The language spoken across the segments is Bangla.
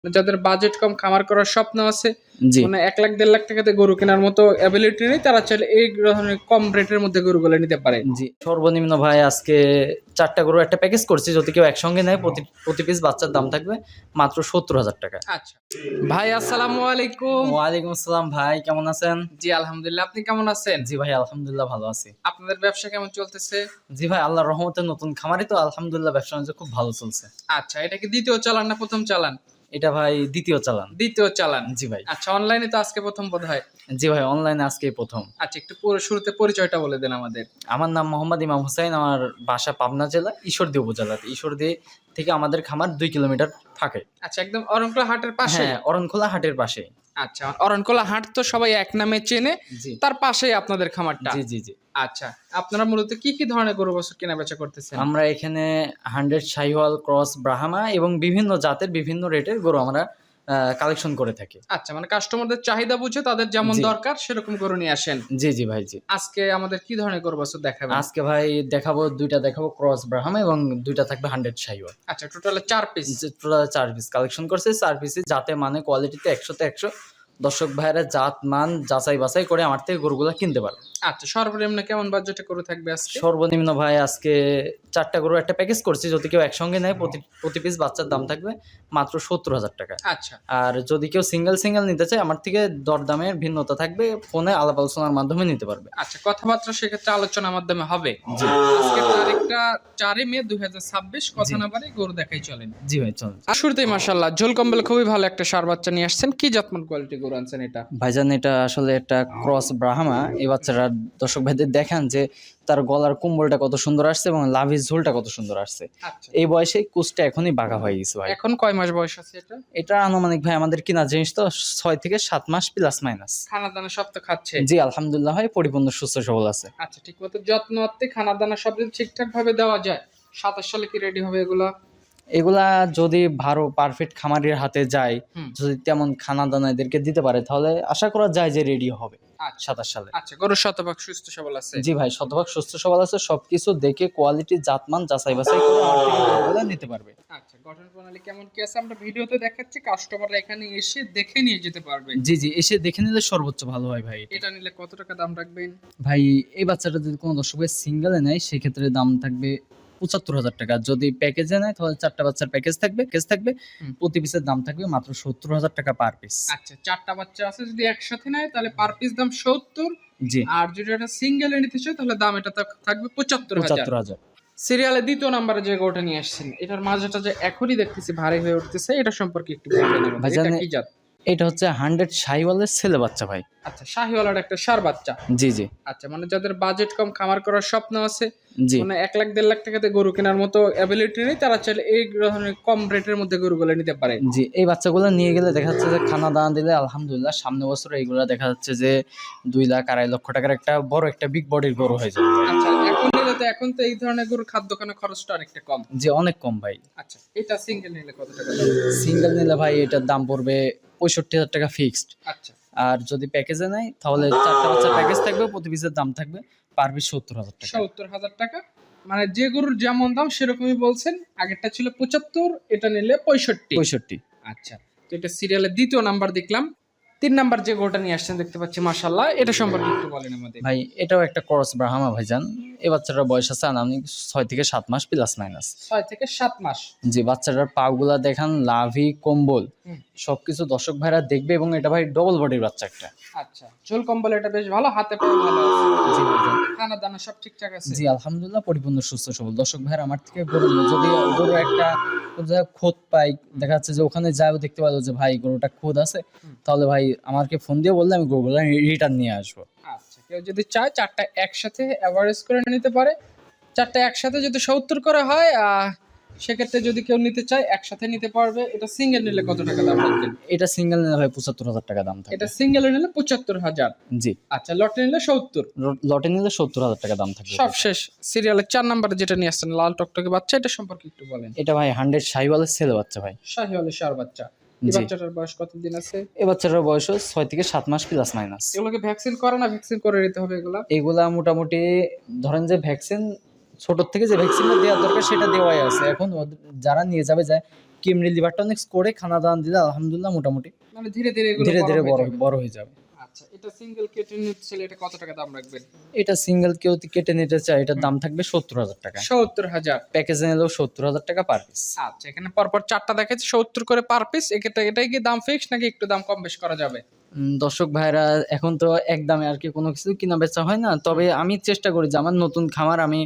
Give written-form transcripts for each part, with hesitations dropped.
যাদের বাজেট কম খামার করার স্বপ্ন আছে, জি মানে 1 লাখ 1.5 লাখ টাকাতে গরু কেনার মতো অ্যাবিলিটি নেই, তারা চাইলে এই ধরনের কম রেটের মধ্যে গরুগুলো নিতে পারে। জি সর্বনিম্ন ভাই আজকে 4টা গরু একটা প্যাকেজ করছি, যদি কেউ একসঙ্গে নেয় প্রতি পিস বাচ্চার দাম থাকবে মাত্র 70,000 টাকা। আচ্ছা ভাই, আসসালামু আলাইকুম। ওয়ালাইকুম আসসালাম ভাই, কেমন আছেন? জি আলহামদুলিল্লাহ, আপনি কেমন আছেন? জি ভাই আলহামদুলিল্লাহ ভালো আছি। আপনাদের ব্যবসা কেমন চলতেছে? জি ভাই আল্লাহর রহমতে নতুন খামারি তো আলহামদুলিল্লাহ ব্যবসা বাণিজ্য খুব ভালো চলছে। আচ্ছা, এটা কি দ্বিতীয় চালান না প্রথম চালান? এটা ভাই দ্বিতীয় চালান। দ্বিতীয় চালান। জি ভাই। আচ্ছা, অনলাইনে তো আজকে প্রথম বোধহয়। জি ভাই অনলাইনে আজকেই প্রথম। আচ্ছা, একটু শুরুতে পরিচয়টা বলে দেন আমাদের। আমার নাম মোহাম্মদ ইমাম হোসেন, আমার বাসা পাবনা জেলা ঈশ্বরদী উপজেলাতে। ঈশ্বরদী থেকে আমাদের খামার 2 কিলোমিটার থাকে। আচ্ছা, একদম অরণখোলা হাটের পাশে? হ্যাঁ, অরণখোলা হাটের পাশে। আচ্ছা, অরণখোলা হাট তো সবাই এক নামে চেনে, জি তার পাশেই আপনাদের খামারটা। জি জি জি। আচ্ছা, আপনারা মূলত কি কি ধরনের গরু বছর কেনা বেচা করতেছেন? আমরা এখানে 100 শাহিওয়াল ক্রস ব্রাহ্মা এবং বিভিন্ন জাতের বিভিন্ন রেটের গরু আমরা কালেকশন করে থাকি। আচ্ছা, মানে কাস্টমারদের চাহিদা বুঝে তাদের যেমন জি। দরকার সেরকম গরু নিয়ে আসেন। জি জি ভাই জি। আজকে আমাদের কি ধরনের গরু বছর দেখাবেন? আজকে ভাই দেখাবো, 2টা দেখাবো ক্রস ব্রাহ্মা এবং 2টা থাকবে 100 শাহিওয়াল। আচ্ছা, টোটালে 4 পিস। টোটাল 4 পিস কালেকশন করছে। 4 পিসই জাতে মানে কোয়ালিটিতে 100তে 100। দর্শক ভাইরা জাত মান যাচাই বাছাই করে আমার থেকে গরুগুলা কিনতে পারবে। আচ্ছা, সর্বনিম্ন কেমন বাজেটে গরু থাকবে আজকে? সর্বনিম্ন ভাই আজকে 4টা গরু একটা প্যাকেজ করছি, যদি কেউ একসঙ্গে নেয় প্রতি পিস বাচ্চার দাম থাকবে মাত্র 70,000 টাকা। আচ্ছা আর যদি কেউ সিঙ্গেল নিতে চায়, আমার থেকে দরদামের ভিন্নতা থাকবে, ফোনে আলাপ আলোচনার মাধ্যমে নিতে পারবে। আচ্ছা, কথাবার্তা সেক্ষেত্রে আলোচনার মাধ্যমে হবে। আজকে তারিখটা 4 মে 2026। কথা না বাড়ি গরু দেখাই চলেন। জি ভাই চলুন। আর শুরুতেই মাশাআল্লাহ ঝোল কম্বল খুবই ভালো একটা ষাঁড় বাচ্চা নিয়ে আসছেন। কি জাতমান কোয়ালিটি গরু আনছেন এটা? ভাইজান এটা আসলে একটা ক্রস ব্রাহ্মা। এই বাচ্চারা দর্শক ভাইদের দেখান যে তার গলার কম্বলটা কত সুন্দর আসছে এবং লাভির ঝোলটা কত সুন্দর আসছে। আচ্ছা, এই বয়সে কুচটা এখনই বাঁকা হয়ে গেছে ভাই। এখন কয় মাস বয়স আছে এটা? এটা আনুমানিক ভাই আমাদের কিনা জিনিস তো 6 থেকে 7 মাস প্লাস মাইনাস। খানা দানা সব তো খাচ্ছে? জি আলহামদুলিল্লাহ ভাই পরিপূর্ণ সুস্থ সবল আছে। আচ্ছা, ঠিক মতো যত্ন আত্তে খানা দানা সব যদি ঠিকঠাক ভাবে দেওয়া যায়, 27 সালে কি রেডি হবে এগুলা? এগুলা যদি ভালো পারফেক্ট খামারির হাতে যায়, যদি তেমন খানা দানা এদেরকে দিতে পারে, তাহলে আশা করা যায় যে রেডি হবে 27 সালে। আচ্ছা, গরু শতভাগ সুস্থ সবল আছে? জি ভাই শতভাগ সুস্থ সবল আছে। সবকিছু দেখে কোয়ালিটি জাতমান যাচাই বাছাই করে আমার থেকে গরুগুলা নিতে পারবে। আচ্ছা, গঠন প্রণালী কেমন কি আছে আমরা ভিডিওতে দেখাচ্ছি, কাস্টমাররা এখানে এসে দেখে নিয়ে যেতে পারবে। জি জি, এসে দেখে নিলে সর্বোচ্চ ভালো হয় ভাই। এটা নিলে কত টাকা দাম রাখবেন? ভাই এই বাচ্চাটা যদি কোনো দর্শক ভাই সিঙ্গেলে নেয়, সেক্ষেত্রে দাম থাকবে 75,000 টাকা। যদি প্যাকেজে নেয় তাহলে 4টা বাচ্চার প্যাকেজ থাকবে প্রতি পিসের দাম থাকবে মাত্র 70,000 টাকা পার পিস। আচ্ছা, 4টা বাচ্চা আছে যদি একসাথে নেয় তাহলে পার পিস দাম 70। জি, আর যদি এটা সিঙ্গেলে নিতে চায় তাহলে দাম এটা থাকবে 75,000। 75,000। সিরিয়ালে দ্বিতীয় নাম্বারে যে গরুটা নিয়ে আসছেন, এটার মাঝেটা যে এখনই দেখতেছি ভারী হয়ে উঠতেছে, এটা সম্পর্কে একটু বলবেন আমাদের। ভাইজান, এটা কি জাত? এটা হচ্ছে 100 শাহিওয়ালের ছেলে বাচ্চা ভাই। আচ্ছা, শাহিওয়ালার একটা ষাঁড় বাচ্চা। জি জি আচ্ছা, মানে যাদের বাজেট কম খামার করার স্বপ্ন আছে, জি। মানে 1 লাখ 1.5 লাখ টাকাতে গরু কেনার মতো অ্যাবিলিটি নেই, তারা চাইলে এই ধরনের কম রেটের মধ্যে গরুগুলো নিতে পারে। জি, এই বাচ্চাগুলো নিয়ে গেলে দেখা যাচ্ছে যে খানা দানা দিলে আলহামদুলিল্লাহ সামনে বছর এইগুলা দেখা যাচ্ছে যে 2 লাখ 2.5 লক্ষ টাকার একটা বড় একটা বিগ বডির গরু হয়ে যাবে। আচ্ছা, এখন তো এই ধরনের গরুর খাদ্য খানা খরচটা অনেকটা কম। জি অনেক কম ভাই। আচ্ছা, এটা সিঙ্গেল নিলে কত টাকা দাম? সিঙ্গেল নিলে ভাই এটার দাম পড়বে 65,000 টাকা ফিক্সড। আচ্ছা, আর যদি প্যাকেজে নেয় তাহলে 4টা বাচ্চার প্যাকেজ থাকবে, প্রতি পিসের দাম থাকবে পার পিস 70,000 টাকা। 70,000 টাকা। মানে যে গরুর যেমন দাম সেরকমই বলছেন। আগেরটা ছিল 75, এটা নিলে 65। আচ্ছা, তো এটা সিরিয়ালের দ্বিতীয় নাম্বার দেখলাম। 3 নাম্বার যে গরুটা নিয়ে আসছেন দেখতে পাচ্ছি মাশাআল্লাহ, এটা সম্পর্কে একটু বলেন আমাদের। ভাই এটাও একটা ক্রস ব্রাহ্মা ভাইজান। এই বাচ্চাটার বয়স আছে আনুমানিক 6 থেকে 7 মাস প্লাস মাইনাস। 6 থেকে 7 মাস। জি, বাচ্চাটার পাগুলা দেখান, লাভি কম্বল হুম। সবকিছু দর্শক ভাইরা দেখবে এবং এটা ভাই ডবল বডির বাচ্চা একটা। আচ্ছা, ঝোল কম্বল এটা বেশ ভালো, হাতে পায়ে ভালো আছে। জি ভাইজান। খানা দানা সব ঠিকঠাক আছে? জি আলহামদুলিল্লাহ পরিপূর্ণ সুস্থ সবল। দর্শক ভাইরা আমার থেকে গরু নিলে যদি গরু একটা কোনো জায়গায় খোদ পাই, দেখা যাচ্ছে যে ওখানে যাও দেখতে পারো যে ভাই গরুটা খোদ আছে, তাহলে ভাই আমাকে ফোন দিয়ে বললে আমি গরুগুলো রিটার্ন নিয়ে আসবো। আচ্ছা, কেউ যদি চায় 4টা একসাথে এভারেজ করে নিতে পারে। 4টা একসাথে যদি 70 করে হয়, সেক্ষেত্রে যদি কেউ নিতে চায় একসাথে নিতে পারবে। এটা সিঙ্গেল নিলে কত টাকা দাম রাখবেন? এটা সিঙ্গেল নিলে ভাই 75,000 টাকা দাম থাকবে। এটা সিঙ্গেল নিলে 75,000। জি, আচ্ছা, লটে নিলে 70। লটে নিলে 70,000 টাকা দাম থাকবে। সব শেষ। সিরিয়ালের 4 নাম্বারে যেটা নিয়ে আসছেন লাল টকটকে বাচ্চা, এটা সম্পর্কে একটু বলেন। এটা ভাই 100 শাহিওয়ালের ছেলে বাচ্চা ভাই। শাহিওয়ালের ষাঁড় বাচ্চা। এই জি। বাচ্চাটার বয়স কতদিন আছে? এই বাচ্চাটার বয়স 6 থেকে 7 মাস প্লাস মাইনাস। এগুলোকে ভ্যাকসিন করে না ভ্যাকসিন করে নিতে হবে এগুলা? এগুলা মোটামুটি ধরেন যে ভ্যাকসিন ছোট থেকে যে ভ্যাকসিনটা দেওয়ার দরকার সেটা দেওয়াই আছে। এখন যারা নিয়ে যাবে যায় কেমনি লিভারটনিক্স করে খানা দান দিলে আলহামদুলিল্লাহ মোটামুটি মানে ধীরে ধীরে এগুলো ধীরে ধীরে বড় হয়ে যাবে। বড় হয়ে যাবে। আচ্ছা, এটা সিঙ্গেল কেটে নিতে চাইলে এটা কত টাকা দাম রাখবেন? এটা সিঙ্গেল কেউ কেটে নিতে চায়, এটার দাম থাকবে 70,000 টাকা। 70,000। প্যাকেজে নিলেও 70,000 টাকা পার পিস। আচ্ছা, এখানে পরপর 4টা দেখাচ্ছি 70 করে পার পিস। এটাই কি দাম ফিক্স নাকি একটু দাম কম বেশ করা যাবে? দর্শক ভাইরা, এখন তো এক দামে আর কি কোনো কিছু কিনা বেচা হয় না, তবে আমি চেষ্টা করি যে আমার নতুন খামার, আমি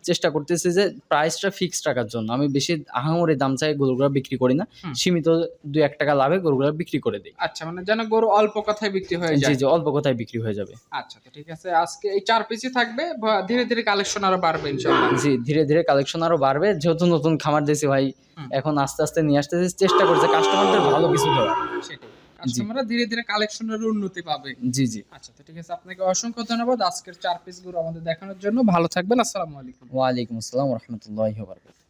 চেষ্টা করতেছি যে প্রাইসটা ফিক্স রাখার জন্য। আমি বেশি আহামরি দাম চাই গরুগুলো বিক্রি করি না, সীমিত 2-1 টাকা লাভে গরুগুলো বিক্রি করে দিই। আচ্ছা, মানে যেন গরু অল্প কথায় বিক্রি হয়ে জি যায়। জি, অল্প কথায় বিক্রি হয়ে যাবে। আচ্ছা, তো ঠিক আছে, আজকে এই 4 পিসই থাকবে, ধীরে ধীরে কালেকশন আরো বাড়বে ইনশাআল্লাহ। জি, ধীরে ধীরে কালেকশন আরো বাড়বে, যেহেতু নতুন খামার দিয়েছি ভাই, এখন আস্তে আস্তে নিয়ে আসতে চেষ্টা করছে কাস্টমারদের ভালো কিছু দেওয়া। সেটাই, কাস্টমাররা ধীরে ধীরে কালেকশনের উন্নতি পাবে। জি জি। আচ্ছা, তো ঠিক আছে, আপনাকে অসংখ্য ধন্যবাদ আজকের 4 পিস গরু আমাদের দেখানোর জন্য। ভালো থাকবেন, আসসালামু আলাইকুম। ওয়ালাইকুম আসসালাম ওয়া রাহমাতুল্লাহি ওয়া বারাকাতুহু।